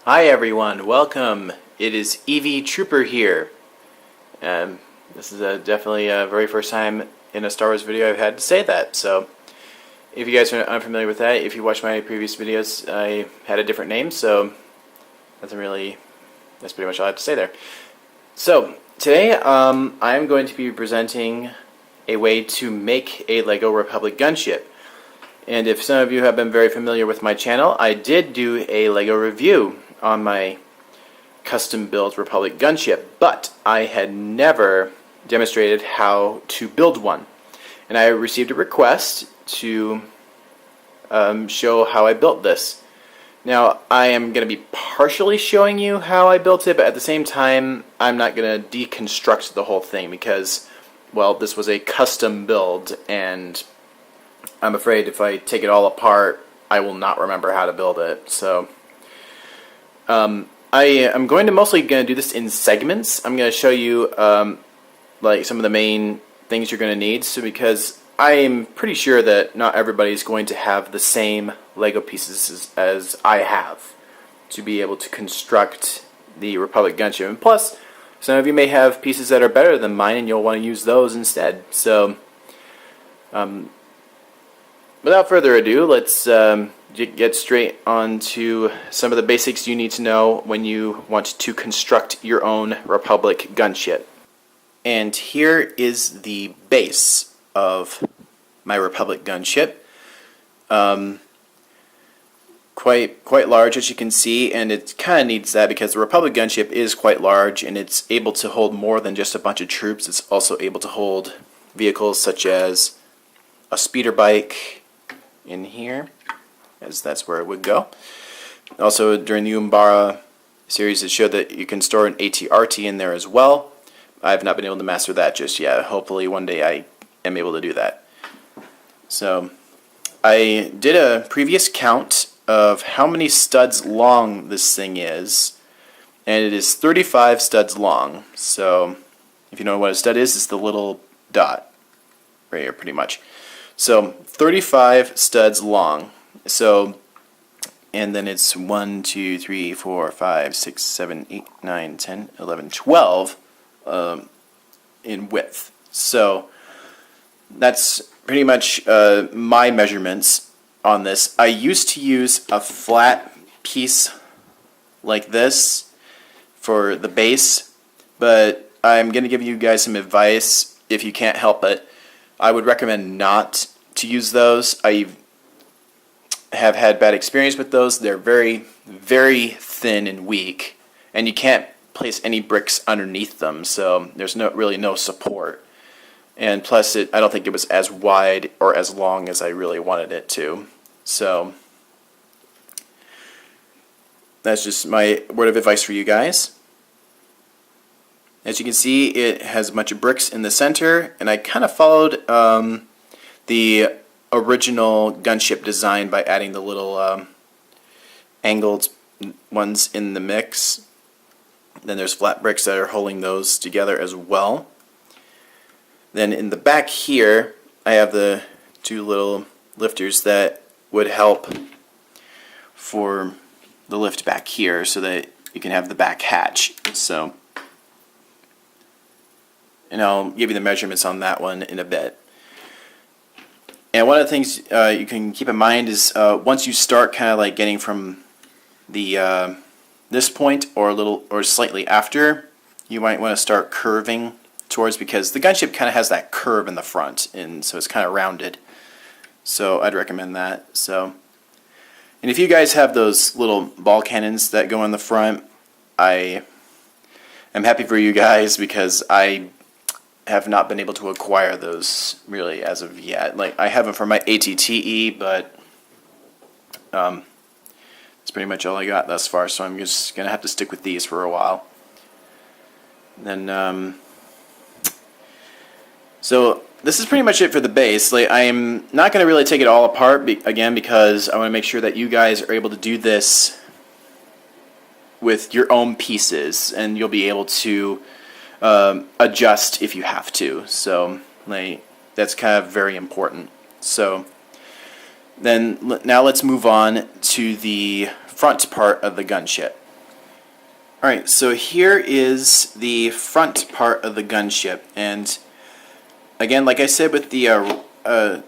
Hi everyone, welcome. It is EV Trooper here. This is definitely a very first time in a Star Wars video I've had to say that. So if you guys are unfamiliar with that, if you watched my previous videos, I had a different name, so that's pretty much all I have to say there. So today I'm going to be presenting a way to make a Lego Republic gunship. And if some of you have been very familiar with my channel, I did do a Lego review on my custom built Republic gunship, but I had never demonstrated how to build one. And I received a request to show how I built this. Now, I am going to be partially showing you how I built it, but at the same time, I'm not going to deconstruct the whole thing because, well, this was a custom build, and I'm afraid if I take it all apart, I will not remember how to build it. So I am mostly going to do this in segments. I'm going to show you like some of the main things you're going to need. So because I am pretty sure that not everybody's going to have the same Lego pieces as I have to be able to construct the Republic gunship. And plus, some of you may have pieces that are better than mine, and you'll want to use those instead. So without further ado, let's get straight on to some of the basics you need to know when you want to construct your own Republic gunship. And here is the base of my Republic gunship. Quite large, as you can see, and it kind of needs that because the Republic gunship is quite large and it's able to hold more than just a bunch of troops. It's also able to hold vehicles such as a speeder bike in here, as that's where it would go. Also, during the Umbara series, it showed that you can store an AT-RT in there as well. I've not been able to master that just yet. Hopefully one day I am able to do that. So I did a previous count of how many studs long this thing is, and it is 35 studs long. So if you know what a stud is, it's the little dot right here pretty much. So 35 studs long. So, and then it's 1, 2, 3, 4, 5, 6, 7, 8, 9, 10, 11, 12 in width. So that's pretty much my measurements on this. I used to use a flat piece like this for the base, but I'm going to give you guys some advice if you can't help it. I would recommend not to use those. I have had bad experience with those. They're very, very thin and weak, and you can't place any bricks underneath them, so there's really no support. And plus, I don't think it was as wide or as long as I really wanted it to. So that's just my word of advice for you guys. As you can see, it has a bunch of bricks in the center, and I kind of followed the original gunship design by adding the little angled ones in the mix. Then there's flat bricks that are holding those together as well. Then in the back here, I have the two little lifters that would help for the lift back here so that you can have the back hatch. So, and I'll give you the measurements on that one in a bit. And one of the things you can keep in mind is once you start kind of like getting from the this point or slightly after, you might want to start curving towards, because the gunship kind of has that curve in the front, and so it's kind of rounded. So I'd recommend that. So, and if you guys have those little ball cannons that go in the front, I am happy for you guys because I have not been able to acquire those really as of yet. Like, I have them for my ATTE, but that's pretty much all I got thus far, so I'm just gonna have to stick with these for a while. Then so this is pretty much it for the base. Like, I am not going to really take it all apart again because I want to make sure that you guys are able to do this with your own pieces, and you'll be able to adjust if you have to. So like, that's kind of very important. So then now let's move on to the front part of the gunship. Alright, so here is the front part of the gunship, and again, like I said with the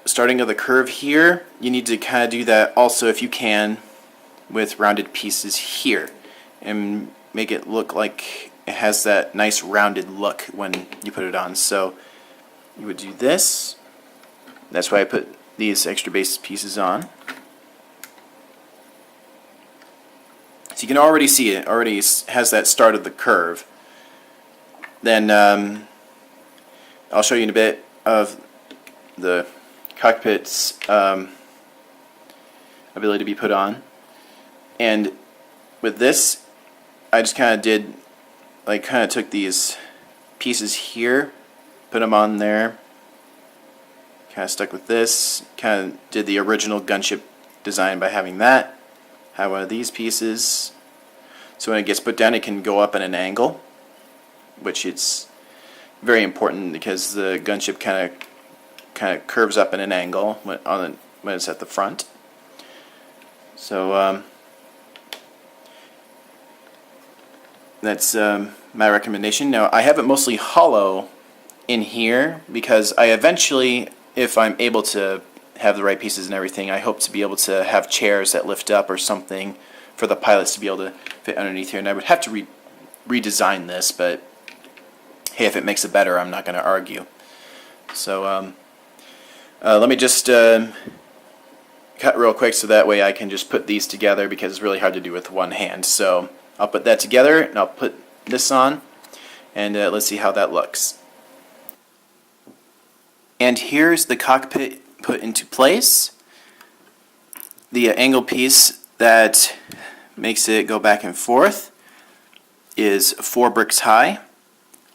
starting of the curve here, you need to kind of do that also if you can with rounded pieces here, and make it look like it has that nice rounded look when you put it on. So you would do this. That's why I put these extra base pieces on. So you can already see it already has that start of the curve. Then I'll show you in a bit of the cockpit's ability to be put on. And with this, I just kind of did, like, kind of took these pieces here, put them on there, kind of stuck with this, kind of did the original gunship design by having that, have one of these pieces, so when it gets put down it can go up at an angle, which it's very important because the gunship kind of curves up at an angle when it's at the front. So that's my recommendation. Now I have it mostly hollow in here because I eventually, if I'm able to have the right pieces and everything, I hope to be able to have chairs that lift up or something for the pilots to be able to fit underneath here. And I would have to redesign this, but hey, if it makes it better, I'm not going to argue. So let me just cut real quick so that way I can just put these together because it's really hard to do with one hand. So I'll put that together and I'll put this on, and let's see how that looks. And here's the cockpit put into place. The angle piece that makes it go back and forth is 4 bricks high.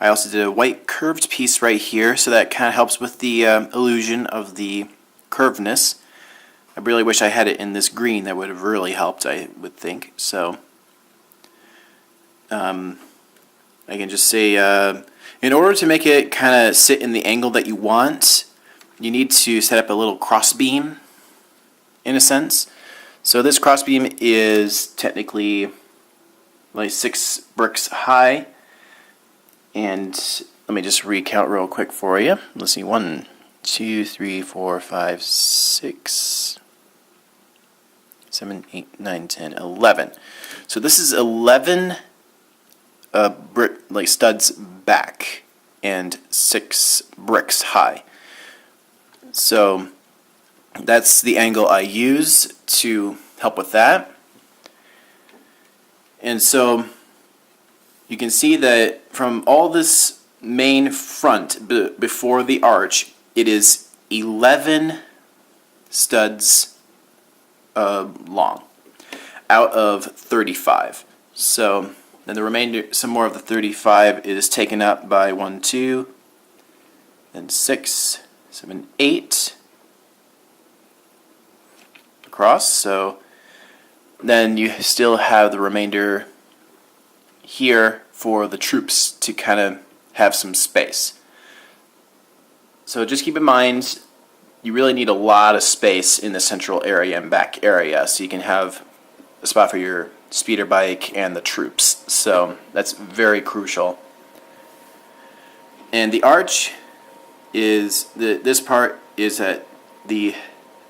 I also did a white curved piece right here, so that kind of helps with the illusion of the curvedness. I really wish I had it in this green. That would have really helped, I would think. So I can just say, in order to make it kind of sit in the angle that you want, you need to set up a little cross beam, in a sense. So this cross beam is technically like 6 bricks high, and let me just recount real quick for you. Let's see, 1, 2, 3, 4, 5, 6, 7, 8, 9, 10, 11. So this is 11 like studs back and 6 bricks high. So that's the angle I use to help with that. And so you can see that from all this main front before the arch, it is 11 studs long out of 35. So then the remainder, some more of the 35 is taken up by 1, 2, then 6, 7, 8 across. So then you still have the remainder here for the troops to kind of have some space. So just keep in mind, you really need a lot of space in the central area and back area so you can have a spot for your speeder bike and the troops. So that's very crucial. And the arch is, this part is at the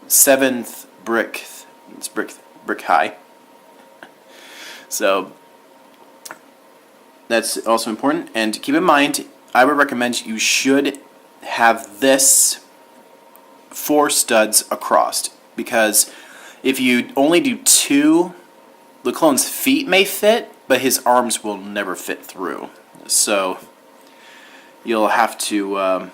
7th brick, it's brick high. So that's also important. And keep in mind, I would recommend you should have this 4 studs across, because if you only do 2, the clone's feet may fit, but his arms will never fit through. So you'll have to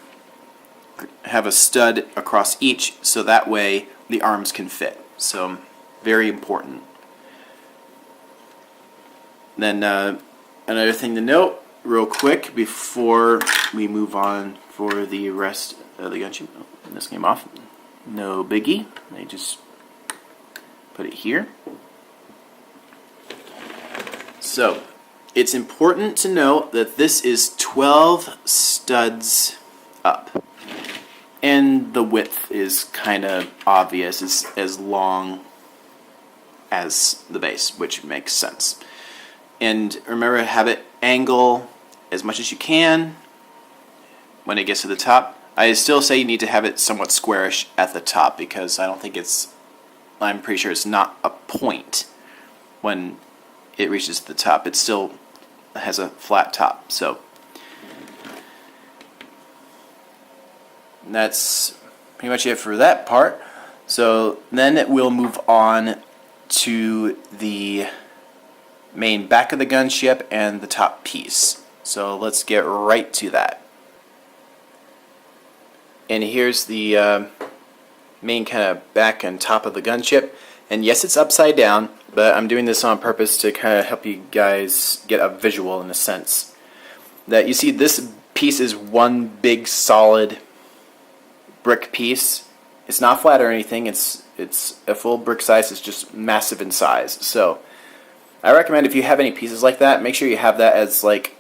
have a stud across each, so that way the arms can fit. So very important. Then another thing to note real quick before we move on for the rest of the gunship. Oh, this came off. No biggie. I just put it here. So it's important to note that this is 12 studs up. And the width is kind of obvious. It's as long as the base, which makes sense. And remember, have it angle as much as you can when it gets to the top. I still say you need to have it somewhat squarish at the top because I'm pretty sure it's not a point when it reaches the top. It still has a flat top. So that's pretty much it for that part. So then we'll move on to the main back of the gunship and the top piece. So let's get right to that. And here's the main kind of back and top of the gunship. And yes, it's upside down, but I'm doing this on purpose to kind of help you guys get a visual in a sense. That you see this piece is one big solid brick piece. It's not flat or anything. It's a full brick size. It's just massive in size. So I recommend if you have any pieces like that, make sure you have that as like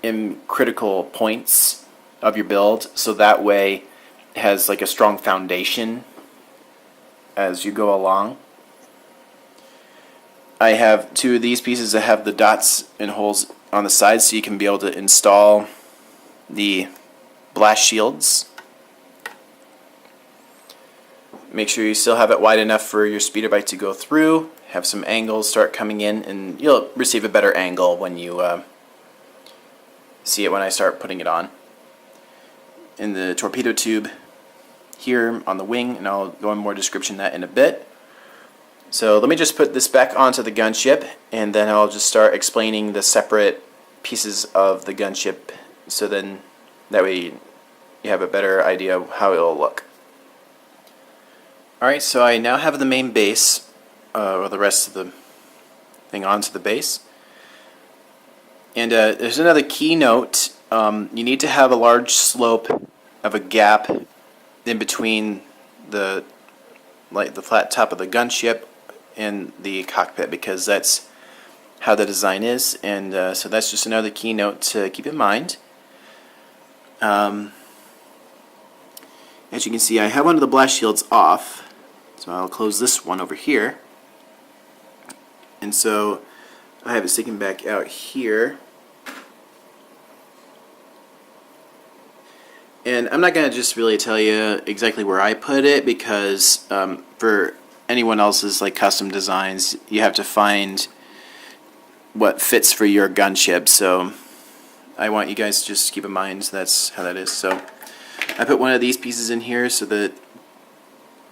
in critical points of your build, so that way it has like a strong foundation as you go along. I have two of these pieces that have the dots and holes on the sides, so you can be able to install the blast shields. Make sure you still have it wide enough for your speeder bike to go through. Have some angles start coming in, and you'll receive a better angle when you see it when I start putting it on. In the torpedo tube here on the wing, and I'll go in more description that in a bit. So let me just put this back onto the gunship, and then I'll just start explaining the separate pieces of the gunship, so then that way you have a better idea of how it'll look. Alright, so I now have the main base, or the rest of the thing onto the base. And there's another key note. You need to have a large slope of a gap in between the flat top of the gunship and the cockpit, because that's how the design is. And so that's just another key note to keep in mind. As you can see, I have one of the blast shields off, so I'll close this one over here. And so I have it sticking back out here. And I'm not going to just really tell you exactly where I put it, because for anyone else's like custom designs, you have to find what fits for your gunship. So I want you guys to just keep in mind that's how that is. So I put one of these pieces in here so that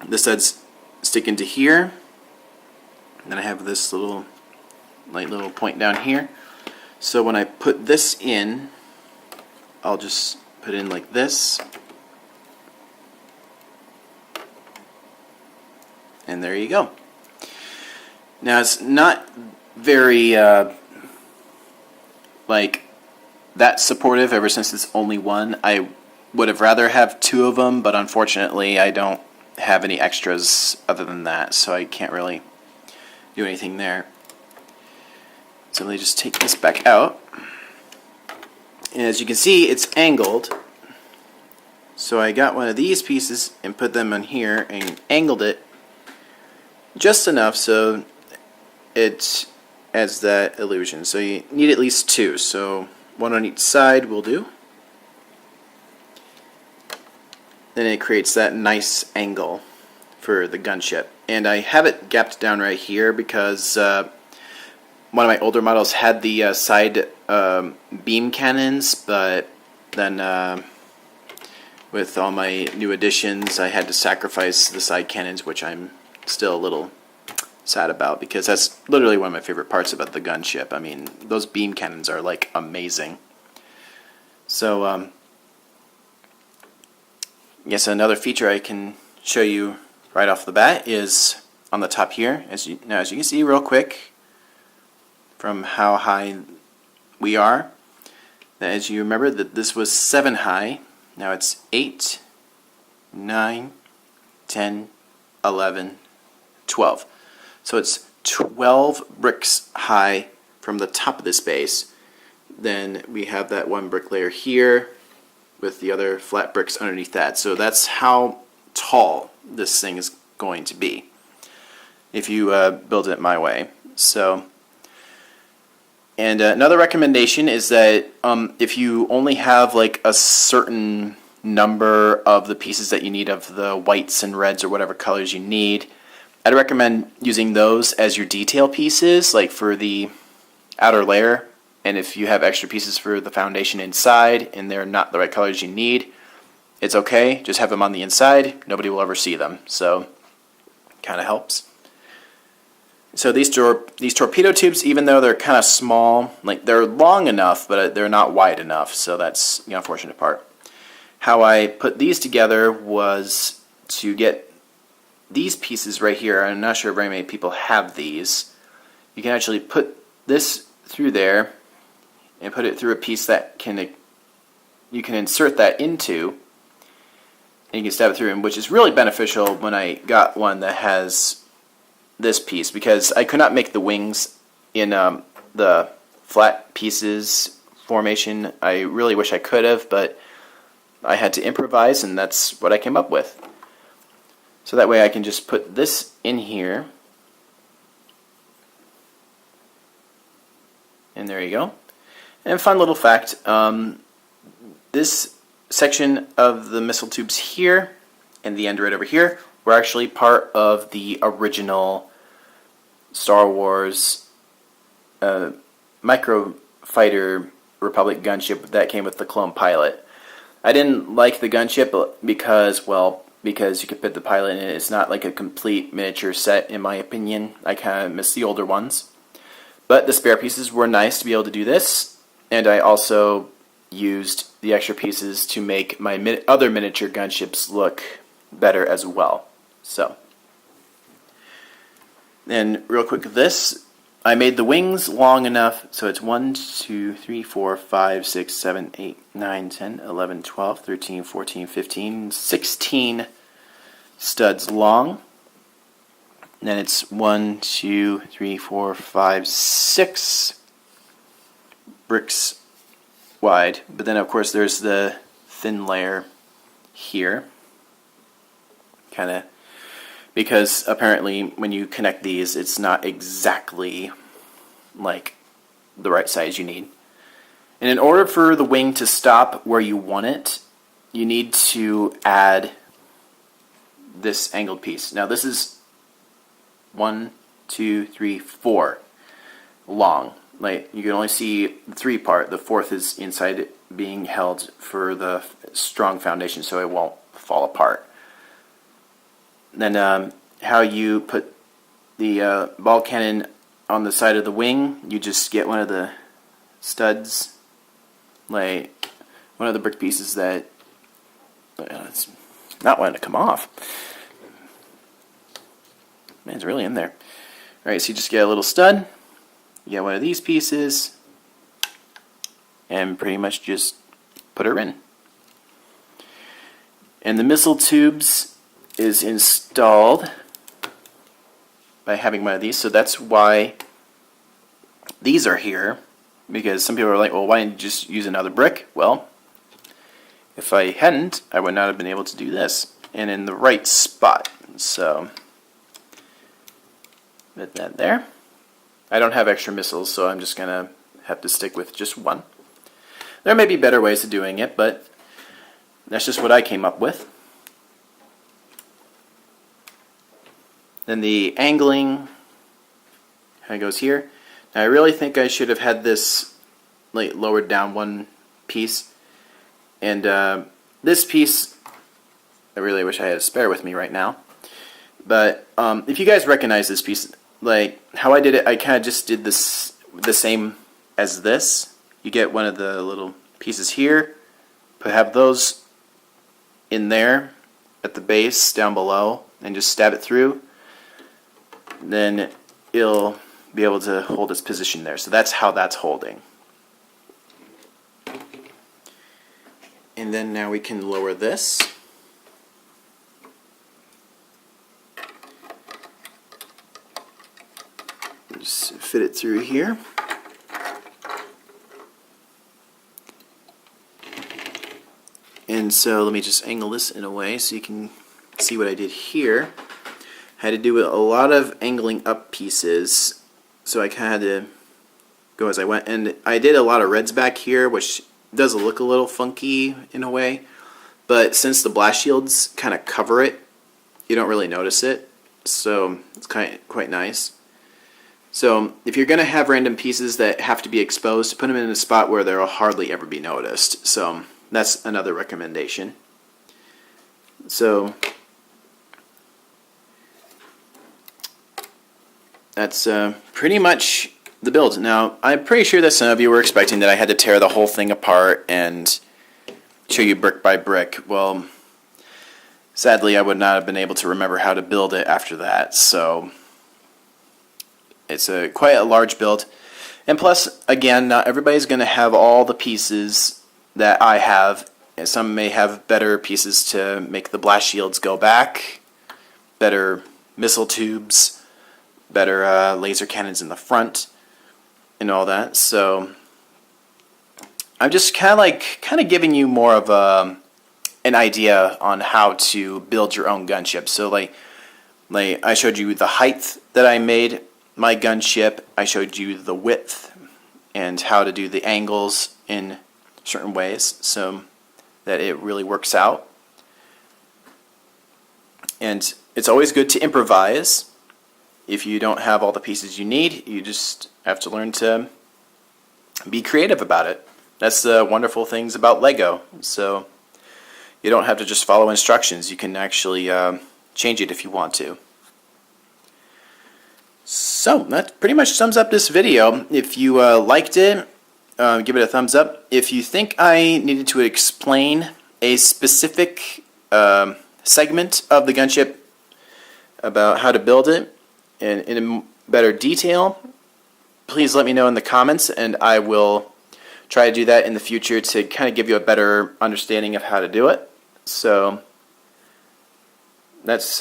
the studs stick into here. And then I have this little point down here. So when I put this in, I'll just put it in like this. And there you go. Now it's not very like that supportive ever since it's only one. I would have rather have two of them, but unfortunately I don't have any extras other than that, so I can't really do anything there. So let me just take this back out. And as you can see, it's angled. So I got one of these pieces and put them on here and angled it just enough so it adds that illusion. So you need at least two, so one on each side will do. Then it creates that nice angle for the gunship. And I have it gapped down right here because one of my older models had the side beam cannons, but then with all my new additions I had to sacrifice the side cannons, which I'm still a little sad about, because that's literally one of my favorite parts about the gunship. I mean, those beam cannons are like amazing. So yes, another feature I can show you right off the bat is on the top here. As you can see real quick from how high we are, that as you remember that this was 7 high, now it's 8, 9, 10, 11, 12. So it's 12 bricks high from the top of this base. Then we have that one brick layer here with the other flat bricks underneath that. So that's how tall this thing is going to be if you build it my way. So And another recommendation is that if you only have like a certain number of the pieces that you need of the whites and reds or whatever colors you need, I'd recommend using those as your detail pieces, like for the outer layer. And if you have extra pieces for the foundation inside and they're not the right colors you need, it's okay. Just have them on the inside. Nobody will ever see them. So kind of helps. So these torpedo tubes, even though they're kind of small, like they're long enough, but they're not wide enough. So that's the unfortunate part. How I put these together was to get these pieces right here. I'm not sure very many people have these. You can actually put this through there and put it through a piece that you can insert that into, and you can stab it through, which is really beneficial when I got one that has this piece, because I could not make the wings in the flat pieces formation. I really wish I could have, but I had to improvise, and that's what I came up with. So that way I can just put this in here, and there you go. And fun little fact, this section of the missile tubes here and the end right over here were actually part of the original Star Wars microfighter Republic gunship that came with the clone pilot. I didn't like the gunship because you could put the pilot in it. It's not like a complete miniature set, in my opinion. I kind of miss the older ones. But the spare pieces were nice to be able to do this, and I also used the extra pieces to make my other miniature gunships look better as well. So, and real quick, I made the wings long enough so it's 1, 2, 3, 4, 5, 6, 7, 8, 9, 10, 11, 12, 13, 14, 15, 16 studs long. And then it's 1, 2, 3, 4, 5, 6 bricks wide. But then, of course, there's the thin layer here. Kind of, because apparently when you connect these, it's not exactly like the right size you need. And in order for the wing to stop where you want it, you need to add this angled piece. Now this is 1, 2, 3, 4 long. Like, you can only see the 3 part. The 4th is inside it being held for the strong foundation so it won't fall apart. Then how you put the ball cannon on the side of the wing, you just get one of the studs, like one of the brick pieces that it's not wanting to come off. Man, it's really in there. Alright, so you just get a little stud, you get one of these pieces, and pretty much just put her in. And the missile tubes is installed by having one of these, so that's why these are here, because some people are like, well, why didn't you just use another brick? Well, if I hadn't, I would not have been able to do this, and in the right spot. So put that there. I don't have extra missiles, so I'm just gonna have to stick with just one. There may be better ways of doing it, but that's just what I came up with. Then the angling kind of goes here. Now I really think I should have had this like lowered down one piece, and this piece I really wish I had a spare with me right now. But if you guys recognize this piece, like how I did it, I kind of just did this the same as this. You get one of the little pieces here, have those in there at the base down below, and just stab it through. Then it'll be able to hold its position there. So that's how that's holding. And then now we can lower this. Just fit it through here. And so let me just angle this in a way so you can see what I did here. I had to do a lot of angling up pieces, so I kind of had to go as I went. And I did a lot of reds back here, which does look a little funky in a way. But since the blast shields kind of cover it, you don't really notice it. So it's quite nice. So if you're going to have random pieces that have to be exposed, put them in a spot where they'll hardly ever be noticed. So that's another recommendation. So that's pretty much the build. Now, I'm pretty sure that some of you were expecting that I had to tear the whole thing apart and show you brick by brick. Well, sadly, I would not have been able to remember how to build it after that. So it's quite a large build. And plus, again, not everybody's going to have all the pieces that I have. Some may have better pieces to make the blast shields go back, better missile tubes, better laser cannons in the front, and all that. So I'm just kind of giving you more of an idea on how to build your own gunship. So like I showed you the height that I made my gunship. I showed you the width and how to do the angles in certain ways so that it really works out. And it's always good to improvise. If you don't have all the pieces you need, you just have to learn to be creative about it. That's the wonderful things about Lego. So you don't have to just follow instructions. You can actually change it if you want to. So that pretty much sums up this video. If you liked it, give it a thumbs up. If you think I needed to explain a specific segment of the gunship about how to build it in better detail, please let me know in the comments, and I will try to do that in the future to kind of give you a better understanding of how to do it. So that's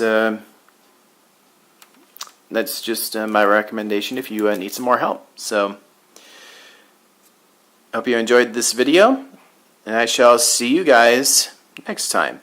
just my recommendation if you need some more help. So I hope you enjoyed this video, and I shall see you guys next time.